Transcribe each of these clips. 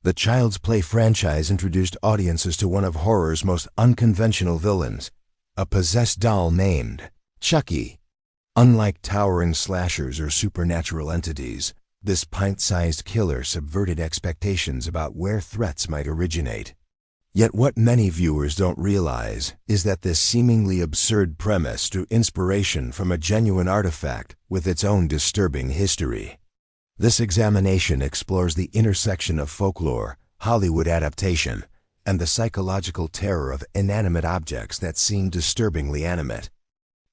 The Child's Play franchise introduced audiences to one of horror's most unconventional villains, a possessed doll named Chucky. Unlike towering slashers or supernatural entities, this pint-sized killer subverted expectations about where threats might originate. Yet what many viewers don't realize is that this seemingly absurd premise drew inspiration from a genuine artifact with its own disturbing history. This examination explores the intersection of folklore, Hollywood adaptation, and the psychological terror of inanimate objects that seem disturbingly animate.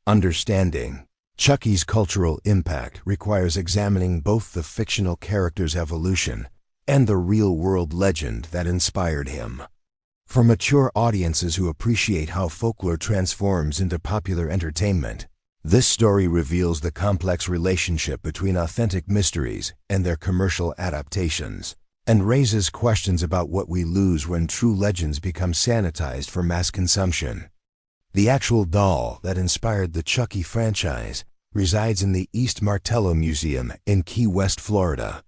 Understanding Chucky's cultural impact requires examining both the fictional character's evolution and the real-world legend that inspired him. For mature audiences who appreciate how folklore transforms into popular entertainment, this story reveals the complex relationship between authentic mysteries and their commercial adaptations, and raises questions about what we lose when true legends become sanitized for mass consumption. The actual doll that inspired the Chucky franchise resides in the East Martello Museum in Key West, Florida.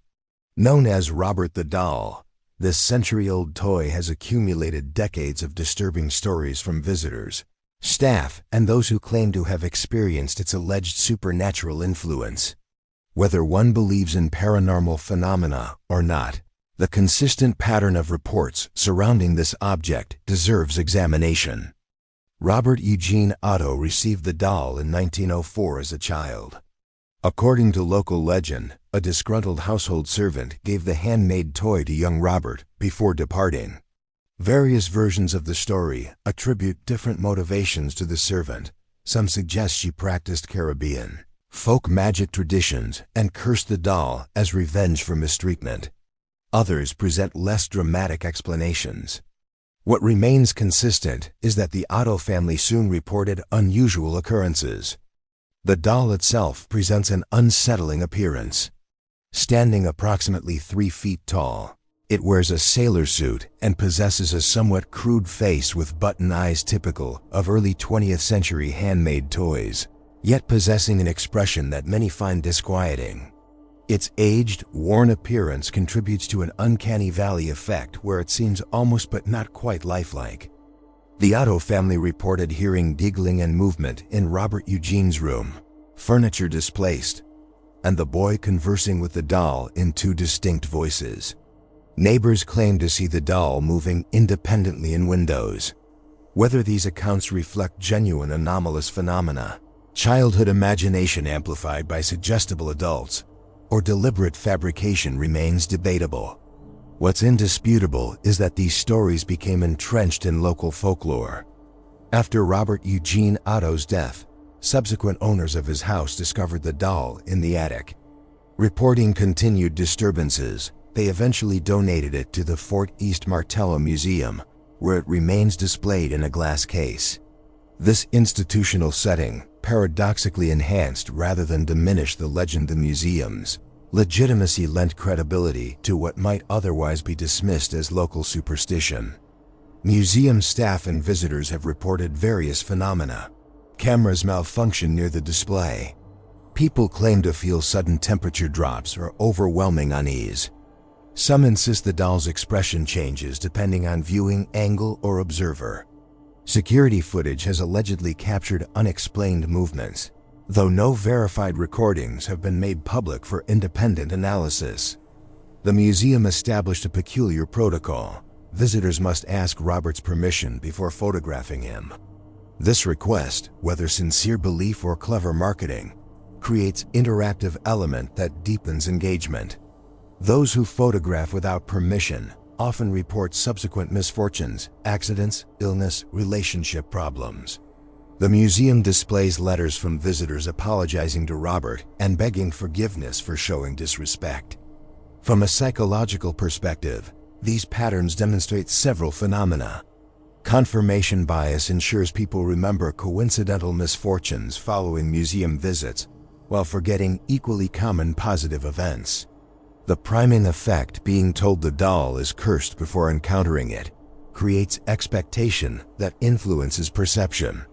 Known as Robert the Doll, this century-old toy has accumulated decades of disturbing stories from visitors, staff, and those who claim to have experienced its alleged supernatural influence. Whether one believes in paranormal phenomena or not, the consistent pattern of reports surrounding this object deserves examination. Robert Eugene Otto received the doll in 1904 as a child. According to local legend, a disgruntled household servant gave the handmade toy to young Robert before departing. Various versions of the story attribute different motivations to the servant. Some suggest she practiced Caribbean folk magic traditions and cursed the doll as revenge for mistreatment. Others present less dramatic explanations. What remains consistent is that the Otto family soon reported unusual occurrences. The doll itself presents an unsettling appearance. Standing approximately 3 feet tall, it wears a sailor suit and possesses a somewhat crude face with button eyes typical of early 20th century handmade toys, yet possessing an expression that many find disquieting. Its aged, worn appearance contributes to an uncanny valley effect where it seems almost but not quite lifelike. The Otto family reported hearing giggling and movement in Robert Eugene's room, furniture displaced, and the boy conversing with the doll in 2 distinct voices. Neighbors claimed to see the doll moving independently in windows. Whether these accounts reflect genuine anomalous phenomena, childhood imagination amplified by suggestible adults, or deliberate fabrication remains debatable. What's indisputable is that these stories became entrenched in local folklore. After Robert Eugene Otto's death, subsequent owners of his house discovered the doll in the attic. Reporting continued disturbances, they eventually donated it to the Fort East Martello Museum, where it remains displayed in a glass case. This institutional setting paradoxically enhanced rather than diminished the legend. The museum's legitimacy lent credibility to what might otherwise be dismissed as local superstition. Museum staff and visitors have reported various phenomena. Cameras malfunction near the display. People claim to feel sudden temperature drops or overwhelming unease. Some insist the doll's expression changes depending on viewing angle or observer. Security footage has allegedly captured unexplained movements, though no verified recordings have been made public for independent analysis. The museum established a peculiar protocol. Visitors must ask Robert's permission before photographing him. This request, whether sincere belief or clever marketing, creates interactive element that deepens engagement. Those who photograph without permission often report subsequent misfortunes, accidents, illness, relationship problems. The museum displays letters from visitors apologizing to Robert and begging forgiveness for showing disrespect. From a psychological perspective, these patterns demonstrate several phenomena. Confirmation bias ensures people remember coincidental misfortunes following museum visits, while forgetting equally common positive events. The priming effect, being told the doll is cursed before encountering it, creates expectation that influences perception.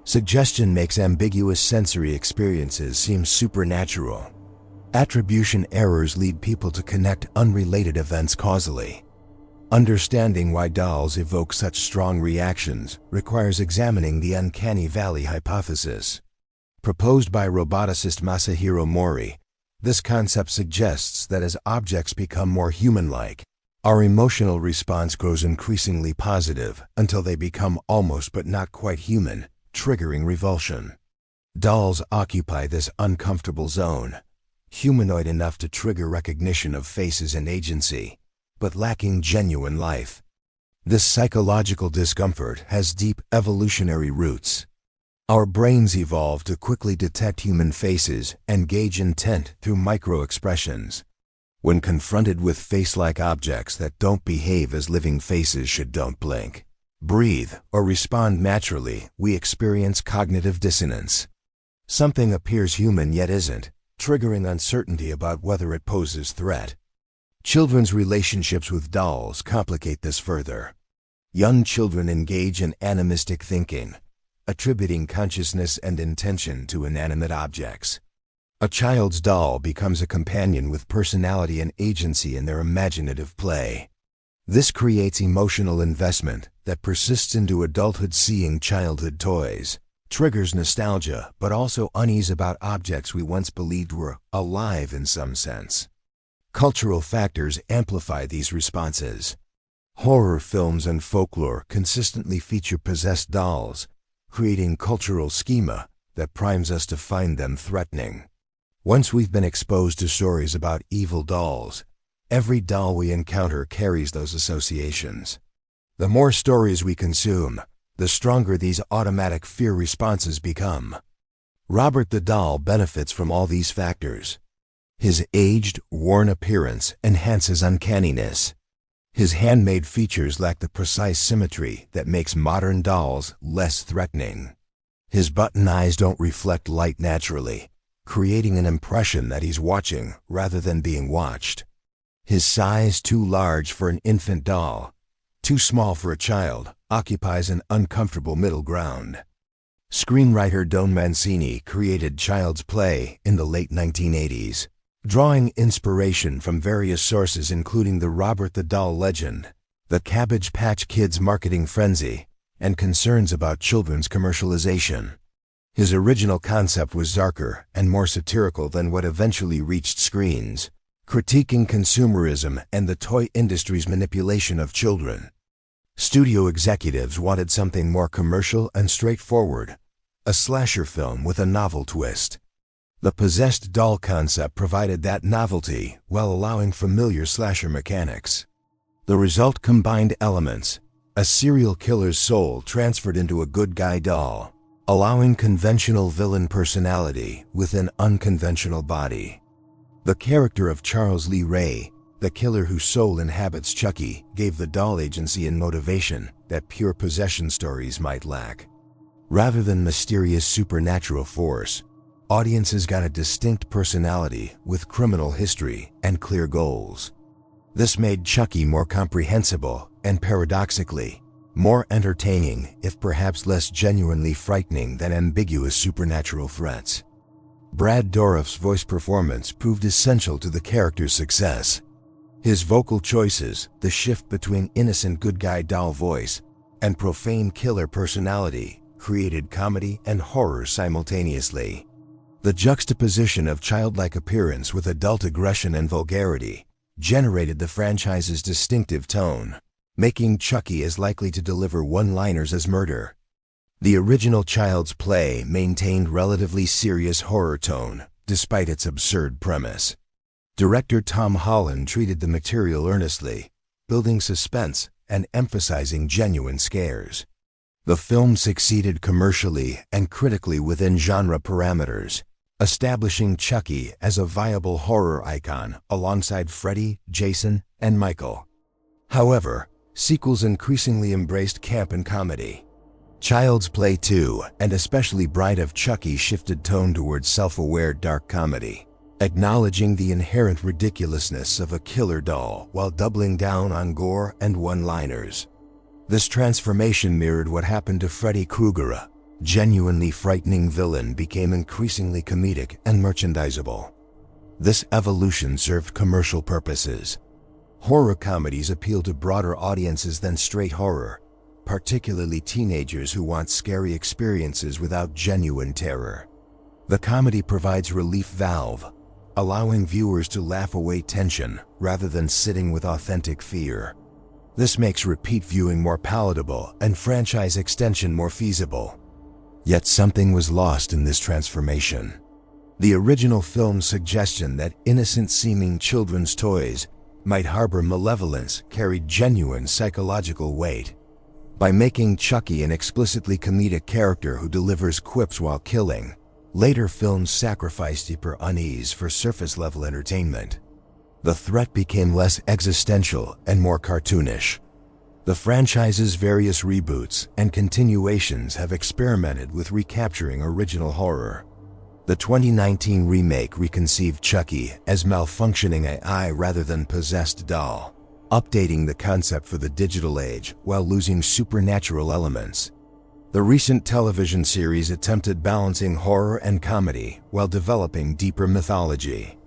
Suggestion makes ambiguous sensory experiences seem supernatural. Attribution errors lead people to connect unrelated events causally. Understanding why dolls evoke such strong reactions requires examining the uncanny valley hypothesis. Proposed by roboticist Masahiro Mori, this concept suggests that as objects become more human-like, our emotional response grows increasingly positive until they become almost but not quite human, triggering revulsion. Dolls occupy this uncomfortable zone, humanoid enough to trigger recognition of faces and agency, but lacking genuine life. This psychological discomfort has deep evolutionary roots. Our brains evolved to quickly detect human faces and gauge intent through micro-expressions. When confronted with face-like objects that don't behave as living faces don't blink, breathe, or respond naturally, we experience cognitive dissonance. Something appears human yet isn't, triggering uncertainty about whether it poses threat. Children's relationships with dolls complicate this further. Young children engage in animistic thinking, attributing consciousness and intention to inanimate objects. A child's doll becomes a companion with personality and agency in their imaginative play. This creates emotional investment that persists into adulthood. Seeing childhood toys triggers nostalgia, but also unease about objects we once believed were alive in some sense. Cultural factors amplify these responses. Horror films and folklore consistently feature possessed dolls, creating cultural schema that primes us to find them threatening. Once we've been exposed to stories about evil dolls, every doll we encounter carries those associations. The more stories we consume, the stronger these automatic fear responses become. Robert the doll benefits from all these factors. His aged, worn appearance enhances uncanniness. His handmade features lack the precise symmetry that makes modern dolls less threatening. His button eyes don't reflect light naturally, creating an impression that he's watching rather than being watched. His size, too large for an infant doll, too small for a child, occupies an uncomfortable middle ground. Screenwriter Don Mancini created Child's Play in the late 1980s. Drawing inspiration from various sources including the Robert the Doll legend, the Cabbage Patch Kids marketing frenzy, and concerns about children's commercialization. His original concept was darker and more satirical than what eventually reached screens, critiquing consumerism and the toy industry's manipulation of children. Studio executives wanted something more commercial and straightforward, a slasher film with a novel twist. The possessed doll concept provided that novelty while allowing familiar slasher mechanics. The result combined elements, a serial killer's soul transferred into a good guy doll, allowing conventional villain personality with an unconventional body. The character of Charles Lee Ray, the killer whose soul inhabits Chucky, gave the doll agency and motivation that pure possession stories might lack. Rather than mysterious supernatural force, audiences got a distinct personality with criminal history and clear goals. This made Chucky more comprehensible and, paradoxically, more entertaining, if perhaps less genuinely frightening than ambiguous supernatural threats. Brad Dourif's voice performance proved essential to the character's success. His vocal choices, the shift between innocent good guy doll voice and profane killer personality, created comedy and horror simultaneously. The juxtaposition of childlike appearance with adult aggression and vulgarity generated the franchise's distinctive tone, making Chucky as likely to deliver one-liners as murder. The original Child's Play maintained relatively serious horror tone, despite its absurd premise. Director Tom Holland treated the material earnestly, building suspense and emphasizing genuine scares. The film succeeded commercially and critically within genre parameters, establishing Chucky as a viable horror icon alongside Freddy, Jason, and Michael. However, sequels increasingly embraced camp and comedy. Child's Play 2, and especially Bride of Chucky, shifted tone towards self-aware dark comedy, acknowledging the inherent ridiculousness of a killer doll while doubling down on gore and one-liners. This transformation mirrored what happened to Freddy Krueger. A genuinely frightening villain became increasingly comedic and merchandisable. This evolution served commercial purposes. Horror comedies appeal to broader audiences than straight horror, particularly teenagers who want scary experiences without genuine terror. The comedy provides relief valve, allowing viewers to laugh away tension rather than sitting with authentic fear. This makes repeat viewing more palatable and franchise extension more feasible. Yet something was lost in this transformation. The original film's suggestion that innocent-seeming children's toys might harbor malevolence carried genuine psychological weight. By making Chucky an explicitly comedic character who delivers quips while killing, later films sacrificed deeper unease for surface-level entertainment. The threat became less existential and more cartoonish. The franchise's various reboots and continuations have experimented with recapturing original horror. The 2019 remake reconceived Chucky as malfunctioning AI rather than possessed doll, updating the concept for the digital age while losing supernatural elements. The recent television series attempted balancing horror and comedy while developing deeper mythology.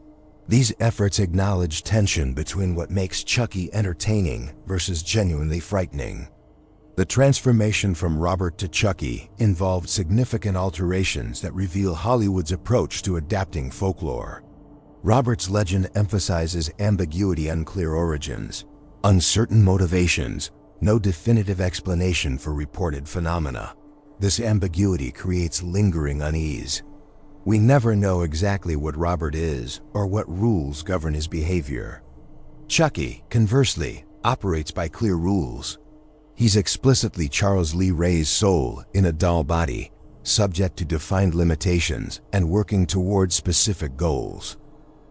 These efforts acknowledge tension between what makes Chucky entertaining versus genuinely frightening. The transformation from Robert to Chucky involved significant alterations that reveal Hollywood's approach to adapting folklore. Robert's legend emphasizes ambiguity, unclear origins, uncertain motivations, no definitive explanation for reported phenomena. This ambiguity creates lingering unease. We never know exactly what Robert is or what rules govern his behavior. Chucky, conversely, operates by clear rules. He's explicitly Charles Lee Ray's soul in a doll body, subject to defined limitations and working toward specific goals.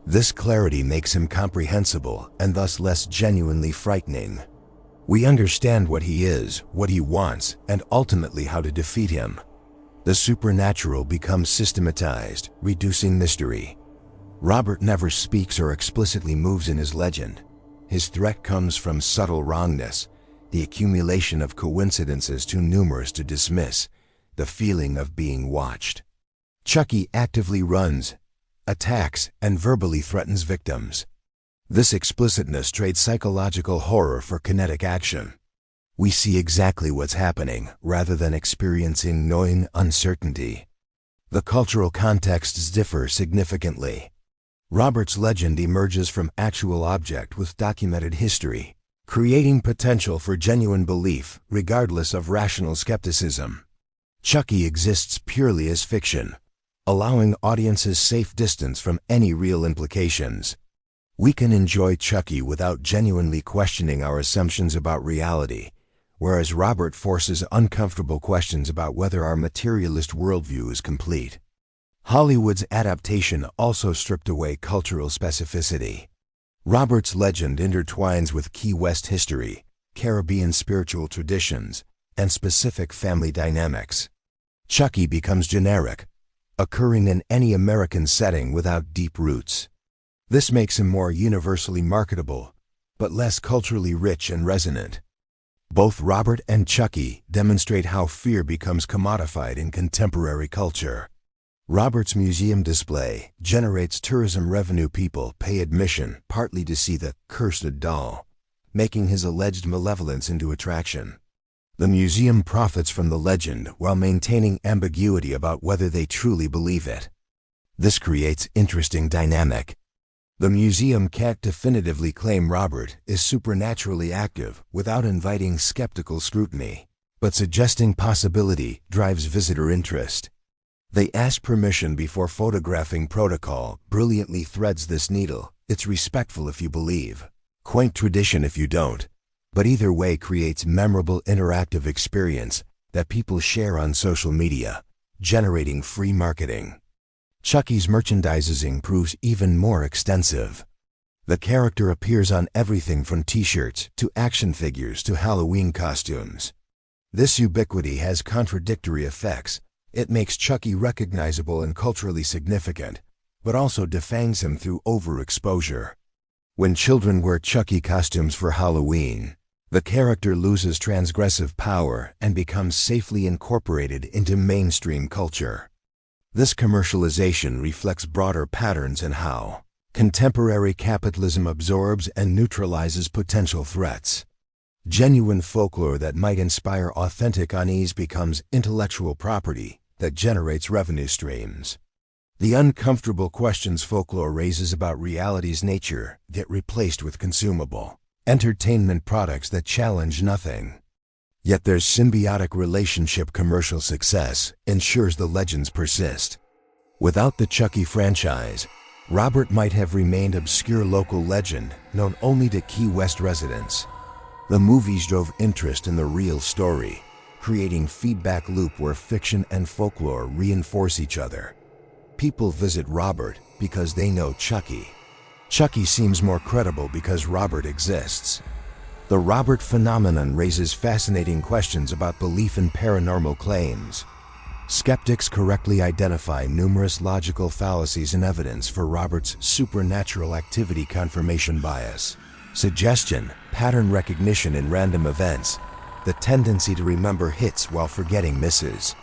This clarity makes him comprehensible and thus less genuinely frightening. We understand what he is, what he wants, and ultimately how to defeat him. The supernatural becomes systematized, reducing mystery. Robert never speaks or explicitly moves in his legend. His threat comes from subtle wrongness, the accumulation of coincidences too numerous to dismiss, the feeling of being watched. Chucky actively runs, attacks, and verbally threatens victims. This explicitness trades psychological horror for kinetic action. We see exactly what's happening rather than experiencing gnawing uncertainty. The cultural contexts differ significantly. Robert's legend emerges from actual object with documented history, creating potential for genuine belief regardless of rational skepticism. Chucky exists purely as fiction, allowing audiences safe distance from any real implications. We can enjoy Chucky without genuinely questioning our assumptions about reality, whereas Robert forces uncomfortable questions about whether our materialist worldview is complete. Hollywood's adaptation also stripped away cultural specificity. Robert's legend intertwines with Key West history, Caribbean spiritual traditions, and specific family dynamics. Chucky becomes generic, occurring in any American setting without deep roots. This makes him more universally marketable, but less culturally rich and resonant. Both Robert and Chucky demonstrate how fear becomes commodified in contemporary culture. Robert's museum display generates tourism revenue. People pay admission partly to see the cursed doll, making his alleged malevolence into attraction. The museum profits from the legend while maintaining ambiguity about whether they truly believe it. This creates interesting dynamic. The museum can't definitively claim Robert is supernaturally active without inviting skeptical scrutiny, but suggesting possibility drives visitor interest. They ask permission before photographing. Protocol brilliantly threads this needle. It's respectful if you believe, quaint tradition if you don't, but either way creates memorable interactive experience that people share on social media, generating free marketing. Chucky's merchandising proves even more extensive. The character appears on everything from t-shirts to action figures to Halloween costumes. This ubiquity has contradictory effects. It makes Chucky recognizable and culturally significant, but also defangs him through overexposure. When children wear Chucky costumes for Halloween, the character loses transgressive power and becomes safely incorporated into mainstream culture. This commercialization reflects broader patterns in how Contemporary capitalism absorbs and neutralizes potential threats. Genuine folklore that might inspire authentic unease becomes intellectual property that generates revenue streams. The uncomfortable questions folklore raises about reality's nature get replaced with consumable entertainment products that challenge nothing. Yet their symbiotic relationship commercial success ensures the legends persist. Without the Chucky franchise, Robert might have remained obscure local legend known only to Key West residents. The movies drove interest in the real story, creating feedback loop where fiction and folklore reinforce each other. People visit Robert because they know Chucky. Chucky seems more credible because Robert exists. The Robert phenomenon raises fascinating questions about belief in paranormal claims. Skeptics correctly identify numerous logical fallacies and evidence for Robert's supernatural activity confirmation bias. Suggestion, pattern recognition in random events, the tendency to remember hits while forgetting misses.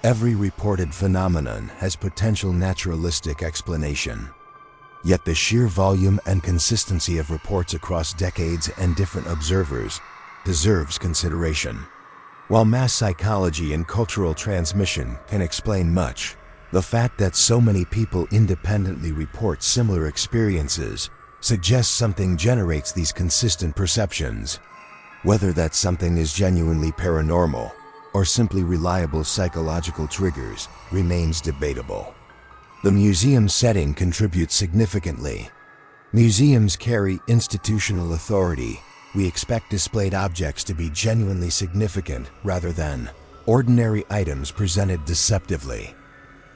Every reported phenomenon has potential naturalistic explanation. Yet the sheer volume and consistency of reports across decades and different observers deserves consideration. While mass psychology and cultural transmission can explain much, the fact that so many people independently report similar experiences suggests something generates these consistent perceptions. Whether that something is genuinely paranormal or simply reliable psychological triggers remains debatable. The museum setting contributes significantly. Museums carry institutional authority. We expect displayed objects to be genuinely significant rather than ordinary items presented deceptively.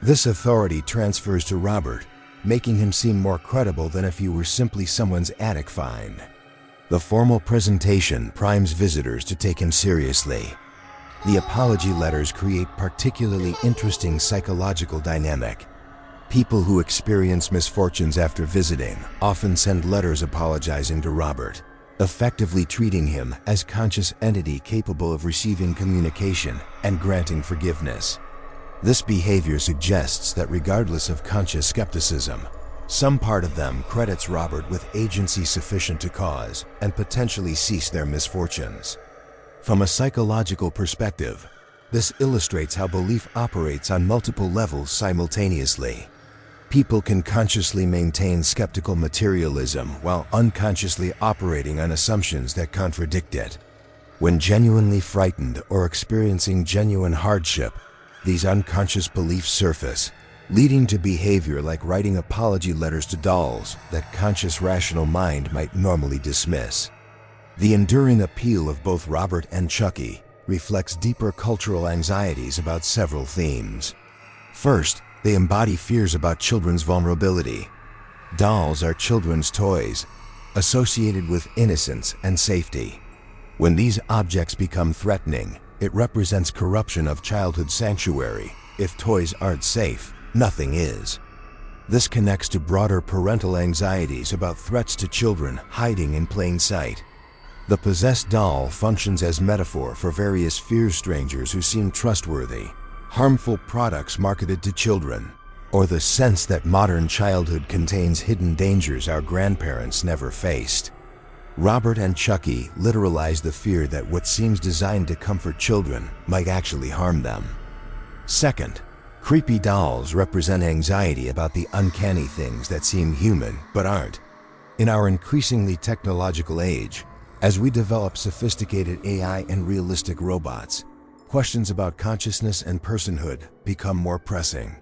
This authority transfers to Robert, making him seem more credible than if he were simply someone's attic find. The formal presentation primes visitors to take him seriously. The apology letters create particularly interesting psychological dynamic. People who experience misfortunes after visiting often send letters apologizing to Robert, effectively treating him as conscious entity capable of receiving communication and granting forgiveness. This behavior suggests that regardless of conscious skepticism, some part of them credits Robert with agency sufficient to cause and potentially cease their misfortunes. From a psychological perspective, this illustrates how belief operates on multiple levels simultaneously. People can consciously maintain skeptical materialism while unconsciously operating on assumptions that contradict it. When genuinely frightened or experiencing genuine hardship, these unconscious beliefs surface, leading to behavior like writing apology letters to dolls that conscious rational mind might normally dismiss. The enduring appeal of both Robert and Chucky reflects deeper cultural anxieties about several themes. First, they embody fears about children's vulnerability. Dolls are children's toys, associated with innocence and safety. When these objects become threatening, it represents corruption of childhood sanctuary. If toys aren't safe, nothing is. This connects to broader parental anxieties about threats to children hiding in plain sight. The possessed doll functions as metaphor for various fear strangers who seem trustworthy, harmful products marketed to children, or the sense that modern childhood contains hidden dangers our grandparents never faced. Robert and Chucky literalize the fear that what seems designed to comfort children might actually harm them. Second, creepy dolls represent anxiety about the uncanny things that seem human but aren't. In our increasingly technological age, as we develop sophisticated AI and realistic robots, questions about consciousness and personhood become more pressing.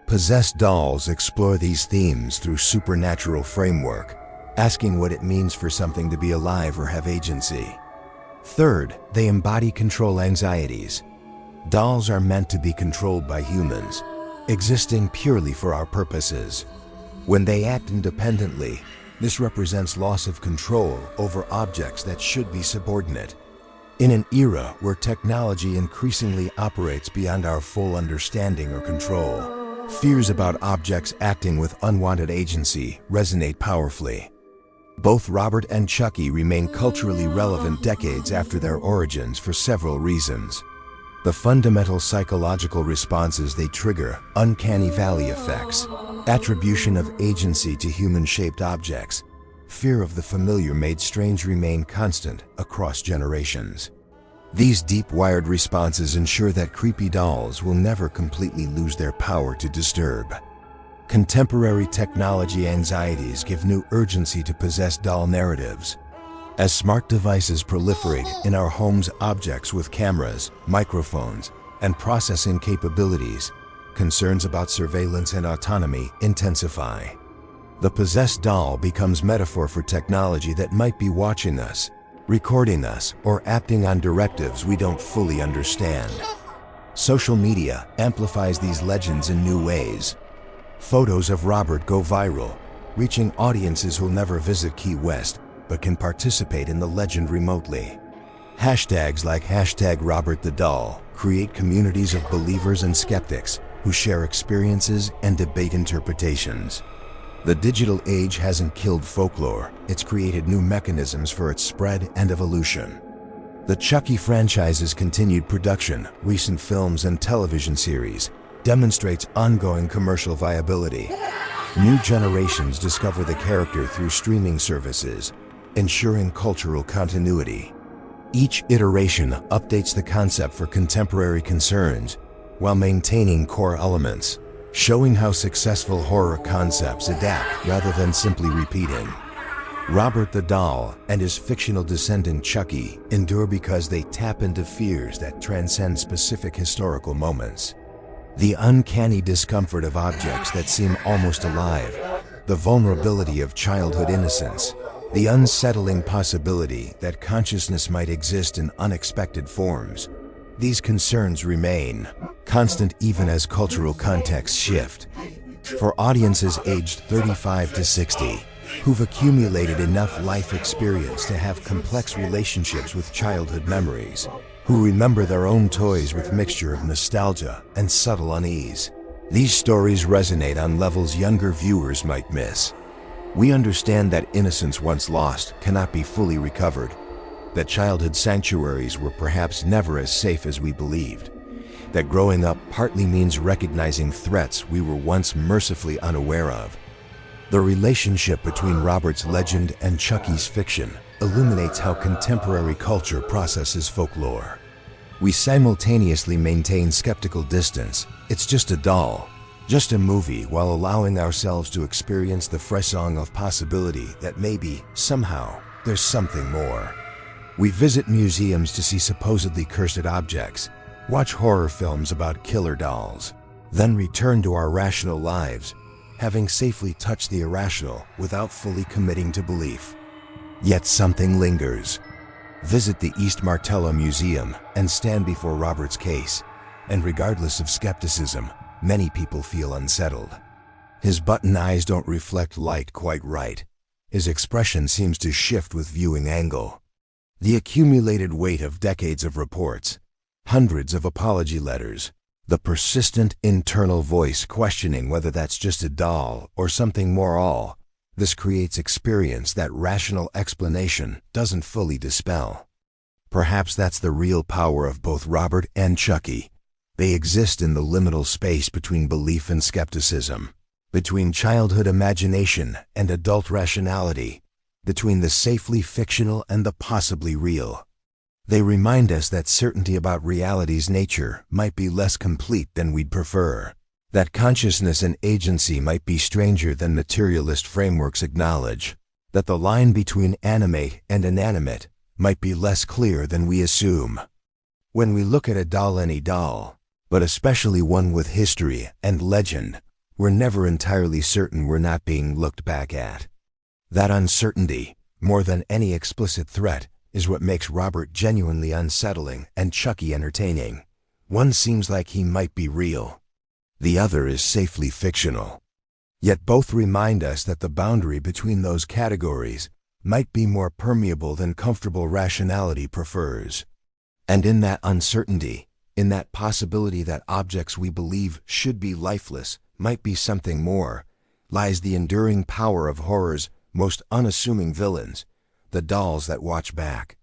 Possessed dolls explore these themes through supernatural framework, asking what it means for something to be alive or have agency. Third, they embody control anxieties. Dolls are meant to be controlled by humans, existing purely for our purposes. When they act independently, this represents loss of control over objects that should be subordinate. In an era where technology increasingly operates beyond our full understanding or control, fears about objects acting with unwanted agency resonate powerfully. Both Robert and Chucky remain culturally relevant decades after their origins for several reasons. The fundamental psychological responses they trigger: uncanny valley effects, attribution of agency to human-shaped objects, fear of the familiar made strange remain constant across generations. These deep-wired responses ensure that creepy dolls will never completely lose their power to disturb. Contemporary technology anxieties give new urgency to possessed doll narratives. As smart devices proliferate in our homes, objects with cameras, microphones, and processing capabilities, concerns about surveillance and autonomy intensify. The possessed doll becomes metaphor for technology that might be watching us, recording us, or acting on directives we don't fully understand. Social media amplifies these legends in new ways. Photos of Robert go viral, reaching audiences who'll never visit Key West, but can participate in the legend remotely. Hashtags like #RobertTheDoll create communities of believers and skeptics who share experiences and debate interpretations. The digital age hasn't killed folklore, it's created new mechanisms for its spread and evolution. The Chucky franchise's continued production, recent films and television series, demonstrates ongoing commercial viability. New generations discover the character through streaming services, ensuring cultural continuity. Each iteration updates the concept for contemporary concerns while maintaining core elements, showing how successful horror concepts adapt rather than simply repeating. Robert the Doll and his fictional descendant Chucky endure because they tap into fears that transcend specific historical moments. The uncanny discomfort of objects that seem almost alive, the vulnerability of childhood innocence, the unsettling possibility that consciousness might exist in unexpected forms. These concerns remain constant even as cultural contexts shift. For audiences aged 35 to 60, who've accumulated enough life experience to have complex relationships with childhood memories, who remember their own toys with mixture of nostalgia and subtle unease, these stories resonate on levels younger viewers might miss. We understand that innocence once lost cannot be fully recovered, that childhood sanctuaries were perhaps never as safe as we believed, that growing up partly means recognizing threats we were once mercifully unaware of. The relationship between Robert's legend and Chucky's fiction illuminates how contemporary culture processes folklore. We simultaneously maintain skeptical distance. It's just a doll, just a movie, while allowing ourselves to experience the frisson of possibility that maybe, somehow, there's something more. We visit museums to see supposedly cursed objects, watch horror films about killer dolls, then return to our rational lives, having safely touched the irrational without fully committing to belief. Yet something lingers. Visit the East Martello Museum and stand before Robert's case, and regardless of skepticism, many people feel unsettled. His button eyes don't reflect light quite right. His expression seems to shift with viewing angle. The accumulated weight of decades of reports, hundreds of apology letters, the persistent internal voice questioning whether that's just a doll or something more, all this creates experience that rational explanation doesn't fully dispel. Perhaps that's the real power of both Robert and Chucky. They exist in the liminal space between belief and skepticism, between childhood imagination and adult rationality, between the safely fictional and the possibly real. They remind us that certainty about reality's nature might be less complete than we'd prefer, that consciousness and agency might be stranger than materialist frameworks acknowledge, that the line between animate and inanimate might be less clear than we assume. When we look at a doll, any doll, but especially one with history and legend, we're never entirely certain we're not being looked back at. That uncertainty, more than any explicit threat, is what makes Robert genuinely unsettling and Chucky entertaining. One seems like he might be real. The other is safely fictional. Yet both remind us that the boundary between those categories might be more permeable than comfortable rationality prefers. And in that uncertainty, in that possibility that objects we believe should be lifeless might be something more, lies the enduring power of horror's most unassuming villains, the dolls that watch back.